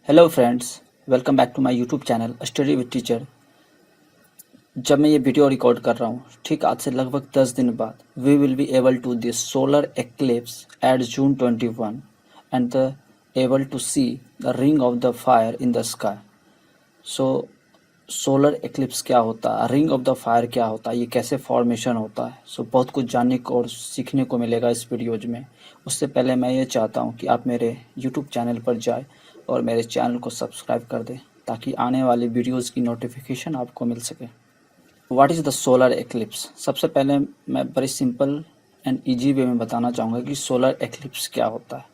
Hello friends, welcome back to my YouTube channel study with teacher. जब मैं ये video record कर रहा हूँ, ठीक आज से लगभग 10 दिन बाद we will be able to this solar eclipse at June 21 and the able to see the ring of the fire in the sky. So solar eclipse क्या होता है, रिंग ऑफ द फायर क्या होता है, ये कैसे फॉर्मेशन होता है। बहुत कुछ जानने को और सीखने को मिलेगा इस वीडियोज में। उससे पहले मैं ये चाहता हूँ कि आप मेरे यूट्यूब चैनल पर जाए और मेरे चैनल को सब्सक्राइब कर दें ताकि आने वाली वीडियोज़ की नोटिफिकेशन आपको मिल सके। What is the solar eclipse? सबसे पहले मैं बड़ी सिंपल एंड ईजी वे में बताना चाहूँगा कि सोलर एक्लिप्स क्या होता है।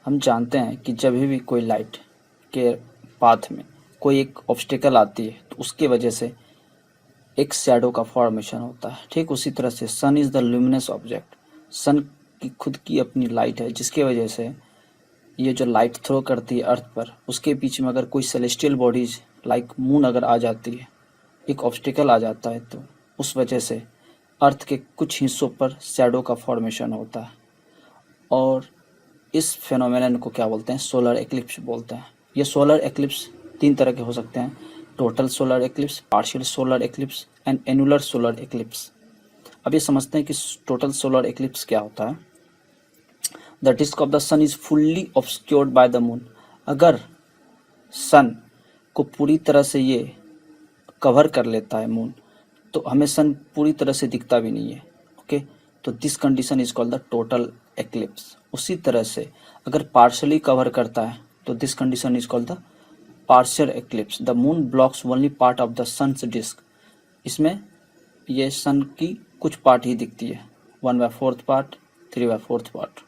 हम जानते हैं कि जब भी कोई लाइट के पाथ में कोई एक ऑब्स्टिकल आती है तो उसकी वजह से एक शैडो का फॉर्मेशन होता है। ठीक उसी तरह से सन इज़ द ल्यूमिनस ऑब्जेक्ट। सन की खुद की अपनी लाइट है, जिसकी वजह से ये जो लाइट थ्रो करती है अर्थ पर, उसके बीच में अगर कोई सेलेस्टियल बॉडीज लाइक मून अगर आ जाती है, एक ऑब्स्टिकल आ जाता है, तो उस वजह से अर्थ के कुछ हिस्सों पर शैडो का फॉर्मेशन होता है। और इस फेनोमेनन को क्या बोलते हैं? सोलर एक्लिप्स बोलते हैं। ये सोलर एक्लिप्स तीन तरह के हो सकते हैं: total solar eclipse, partial solar eclipse and annular solar eclipse. अब ये समझते हैं कि टोटल सोलर एक्लिप्स क्या होता है। The disc of the sun is fully obscured by the moon. अगर सन को पूरी तरह से ये कवर कर लेता है मून, तो हमें सन पूरी तरह से दिखता भी नहीं है। ओके, तो this condition is called the total eclipse. उसी तरह से अगर पार्शली कवर करता है तो this condition is called the partial eclipse. The moon blocks only part of the sun's disc. इसमें ये सन की कुछ पार्ट ही दिखती है, 1/4 पार्ट, 3/4 पार्ट।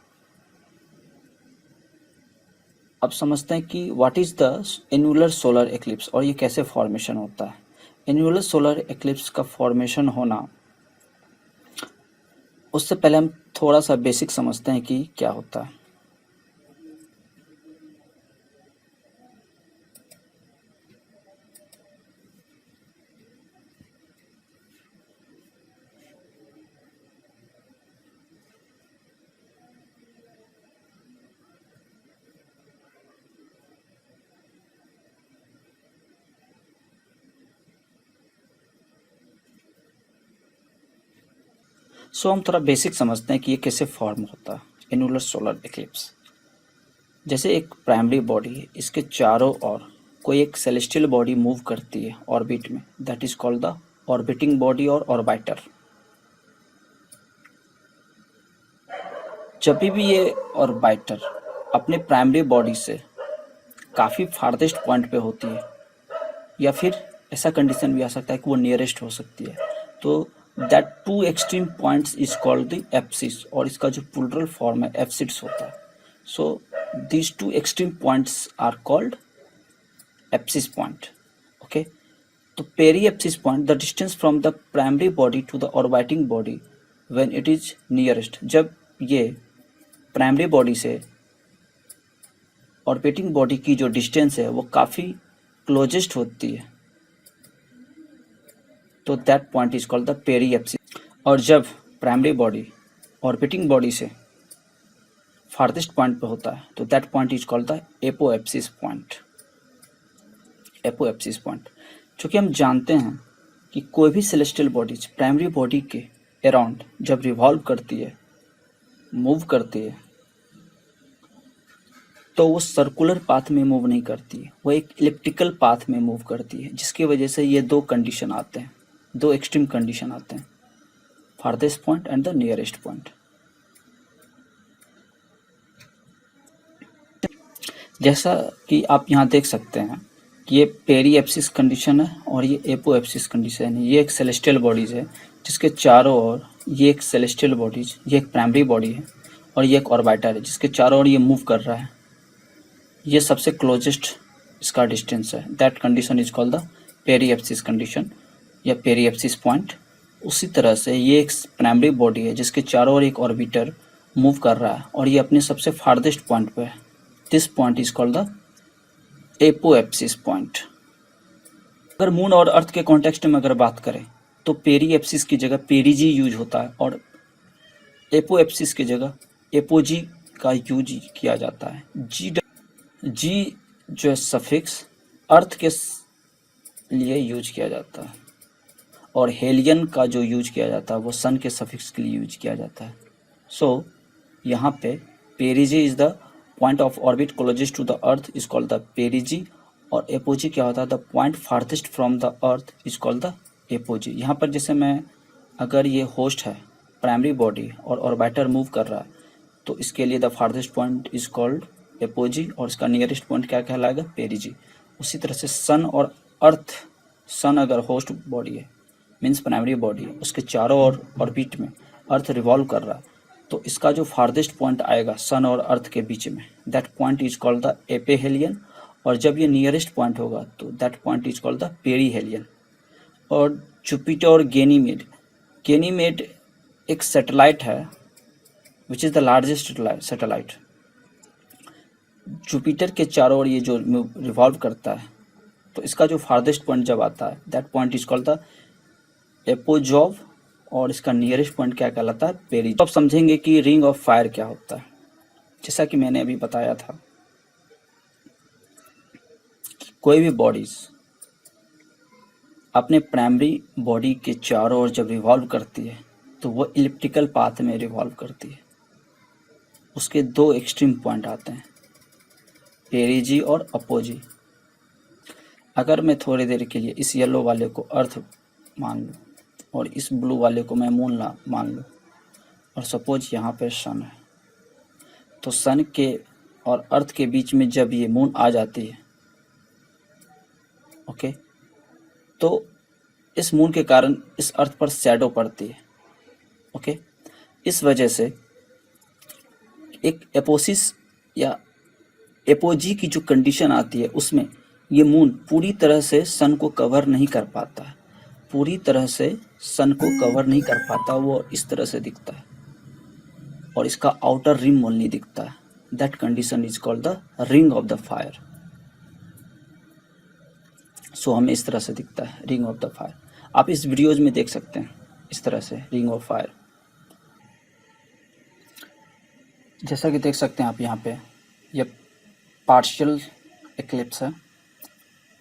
अब समझते हैं कि what is the annular solar eclipse और ये कैसे फॉर्मेशन होता है। एनुलर सोलर एक्लिप्स का फॉर्मेशन होना, उससे पहले हम थोड़ा सा बेसिक समझते हैं कि क्या होता है। हम थोड़ा बेसिक समझते हैं कि ये कैसे फॉर्म होता है एनुलर सोलर एक्लिप्स। जैसे एक प्राइमरी बॉडी है, इसके चारों ओर कोई एक सेलेस्टियल बॉडी मूव करती है ऑर्बिट में, that is called the orbiting body और ऑर्बिटर। जब भी ये ऑर्बिटर अपने प्राइमरी बॉडी से काफ़ी फार्देस्ट पॉइंट पे होती है, या फिर ऐसा कंडीशन भी आ सकता है कि वो नियरेस्ट हो सकती है, तो that two extreme points is called the apsis, और इसका जो प्लूरल फॉर्म है एप्सिड्स होता है। So these two extreme points are called apsis point. Okay, तो periapsis point the distance from the primary body to the orbiting body when it is nearest. जब ये primary body से orbiting body की जो distance है वो काफ़ी closest होती है, तो that point is called the periapsis. और जब प्राइमरी बॉडी ऑर्बिटिंग बॉडी से फार्देस्ट पॉइंट पे होता है, तो that point is called the apoapsis point. Apoapsis point, चूँकि हम जानते हैं कि कोई भी सेलेस्टियल बॉडीज प्राइमरी बॉडी के अराउंड जब रिवॉल्व करती है, मूव करती है, तो वो सर्कुलर पाथ में मूव नहीं करती है, वो एक इलिप्टिकल पाथ में मूव करती है, जिसकी वजह से ये दो कंडीशन आते हैं, दो एक्सट्रीम कंडीशन आते हैं, farthest point and the nearest point. जैसा कि आप यहाँ देख सकते हैं कि ये पेरी एप्सिस कंडीशन है और ये एपो एप्सिस कंडीशन है। ये एक सेलेस्टियल बॉडीज है जिसके चारों ओर, ये एक सेलेस्टियल बॉडीज, ये एक प्राइमरी बॉडी है और ये एक ऑर्बिटर है जिसके चारों ओर ये मूव कर रहा है। ये सबसे क्लोजेस्ट इसका डिस्टेंस है, that condition is called the periapsis condition या पेरी एप्सिस पॉइंट। उसी तरह से ये एक प्राइमरी बॉडी है जिसके चारों ओर एक ऑर्बिटर मूव कर रहा है और ये अपने सबसे फार्देस्ट पॉइंट पे है। This point is called the apoapsis point. अगर मून और अर्थ के कॉन्टेक्स्ट में अगर बात करें तो पेरी एप्सिस की जगह पेरीजी यूज होता है और एपोएप्सिस की जगह एपोजी का यूज किया जाता है। जी जो है सफिक्स अर्थ के लिए यूज किया जाता है, और हेलियन का जो यूज किया जाता है वो सन के सफिक्स के लिए यूज किया जाता है। सो यहाँ पे perigee is the point of orbit closest to the earth is called the perigee, और एपोजी क्या होता है, the point farthest from the earth is called the apogee. यहाँ पर जैसे मैं अगर ये होस्ट है प्राइमरी बॉडी और ऑर्बिटर मूव कर रहा है तो इसके लिए the farthest point is called apogee और इसका नियरेस्ट पॉइंट क्या कहलाएगा, पेरिजी। उसी तरह से सन और अर्थ, सन अगर होस्ट बॉडी है मीन्स प्राइमरी बॉडी है, उसके चारों ओर ऑर्बिट में अर्थ रिवॉल्व कर रहा है, तो इसका जो फार्देस्ट पॉइंट आएगा सन और अर्थ के बीच में, that point is called the aphelion, और जब ये नियरेस्ट पॉइंट होगा तो that point is called the perihelion. और जुपिटर और गेनीमेड, गेनीमेड एक सैटेलाइट है which is the largest satellite. Jupiter के चारों ओर ये जो रिवॉल्व करता है तो इसका जो फार्देस्ट पॉइंट जब आता है that point is called the apojove, और इसका नियरेस्ट पॉइंट क्या कहलाता है, पेरी। तो अब समझेंगे कि रिंग ऑफ फायर क्या होता है। जैसा कि मैंने अभी बताया था कि कोई भी बॉडीज अपने प्राइमरी बॉडी के चारों ओर जब रिवॉल्व करती है तो वो इलिप्टिकल पाथ में रिवॉल्व करती है। उसके दो एक्सट्रीम पॉइंट आते हैं, पेरिजी और अपोजी। अगर मैं थोड़ी देर के लिए इस येलो वाले को अर्थ मान लूँ और इस ब्लू वाले को मैं मून मान लूँ, और सपोज यहाँ पे सन है, तो सन के और अर्थ के बीच में जब ये मून आ जाती है, ओके, तो इस मून के कारण इस अर्थ पर शैडो पड़ती है, ओके। इस वजह से एक एपोसिस या एपोजी की जो कंडीशन आती है उसमें ये मून पूरी तरह से सन को कवर नहीं कर पाता है, पूरी तरह से सन को कवर नहीं कर पाता, वो इस तरह से दिखता है और इसका आउटर रिम ओनली दिखता है। That condition is called the ring of the fire. So हमें इस तरह से दिखता है रिंग ऑफ द फायर। आप इस वीडियोज में देख सकते हैं इस तरह से रिंग ऑफ फायर। जैसा कि देख सकते हैं आप यहाँ पे ये पार्शियल एक्लिप्स है,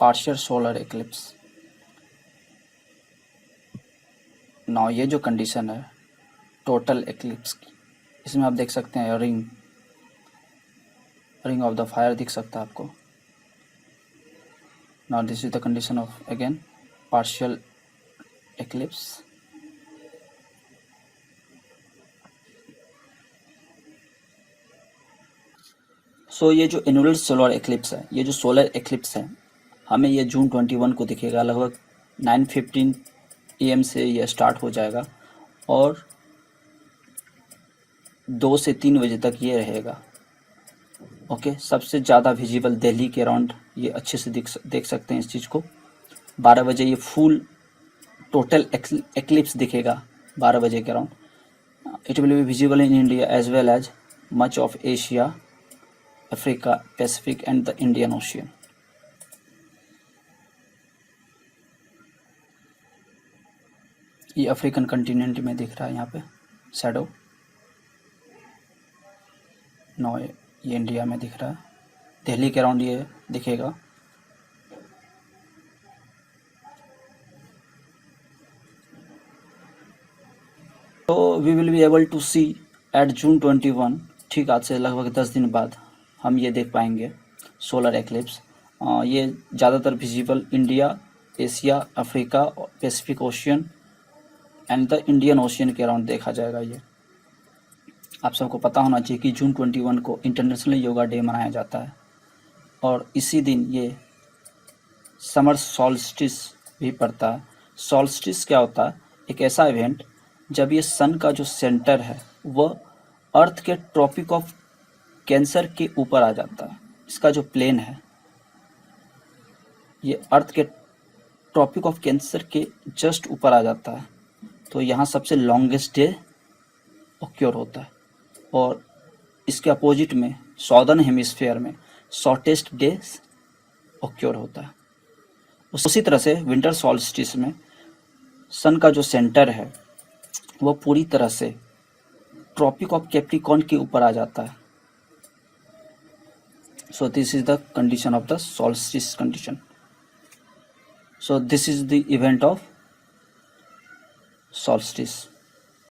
पार्शियल सोलर एक्लिप्स। नाउ ये जो कंडीशन है टोटल एक्लिप्स की, इसमें आप देख सकते हैं रिंग ऑफ द फायर दिख सकता है आपको। Now this is the condition of again partial eclipse. So ये जो एनुअल सोलर एक्लिप्स है, ये जो सोलर एक्लिप्स है, हमें ये जून 21 को दिखेगा। लगभग 9:15 AM से ये स्टार्ट हो जाएगा और 2 से 3 बजे तक ये रहेगा, ओके। सबसे ज़्यादा विजिबल दिल्ली के अराउंड ये अच्छे से देख सकते हैं इस चीज़ को। 12 बजे ये फुल टोटल एक्लिप्स दिखेगा 12 बजे के around. It will be visible in India as well as much of Asia, Africa, Pacific and the Indian Ocean. ये अफ्रीकन कंटिनेंट में दिख रहा है यहाँ पे शैडो। नो ये इंडिया में दिख रहा है, दिल्ली के अराउंड ये दिखेगा। तो we will be able to see at June 21, ठीक आज से लगभग 10 दिन बाद हम ये देख पाएंगे सोलर एक्लिप्स। ये ज़्यादातर visible India, Asia, Africa, Pacific ocean and the Indian ocean के अराउंड देखा जाएगा। ये आप सबको पता होना चाहिए कि जून 21 को इंटरनेशनल योगा डे मनाया जाता है और इसी दिन ये समर सॉल्स्टिस भी पड़ता है। सॉल्स्टिस क्या होता है, एक ऐसा इवेंट जब ये सन का जो सेंटर है वह अर्थ के ट्रॉपिक ऑफ कैंसर के ऊपर आ जाता है। इसका जो प्लेन है ये अर्थ के ट्रॉपिक ऑफ कैंसर के जस्ट ऊपर आ जाता है, तो यहाँ सबसे लॉन्गेस्ट डे ऑक्योर होता है और इसके अपोजिट में सॉदर्न हेमिस्फीयर में शॉर्टेस्ट डे ऑक्योर होता है। उसी तरह से विंटर सॉल्स्टिस में सन का जो सेंटर है वह पूरी तरह से ट्रॉपिक ऑफ कैप्रिकॉर्न के ऊपर आ जाता है। So this is the condition of the solstice condition. So this is the event of solstice.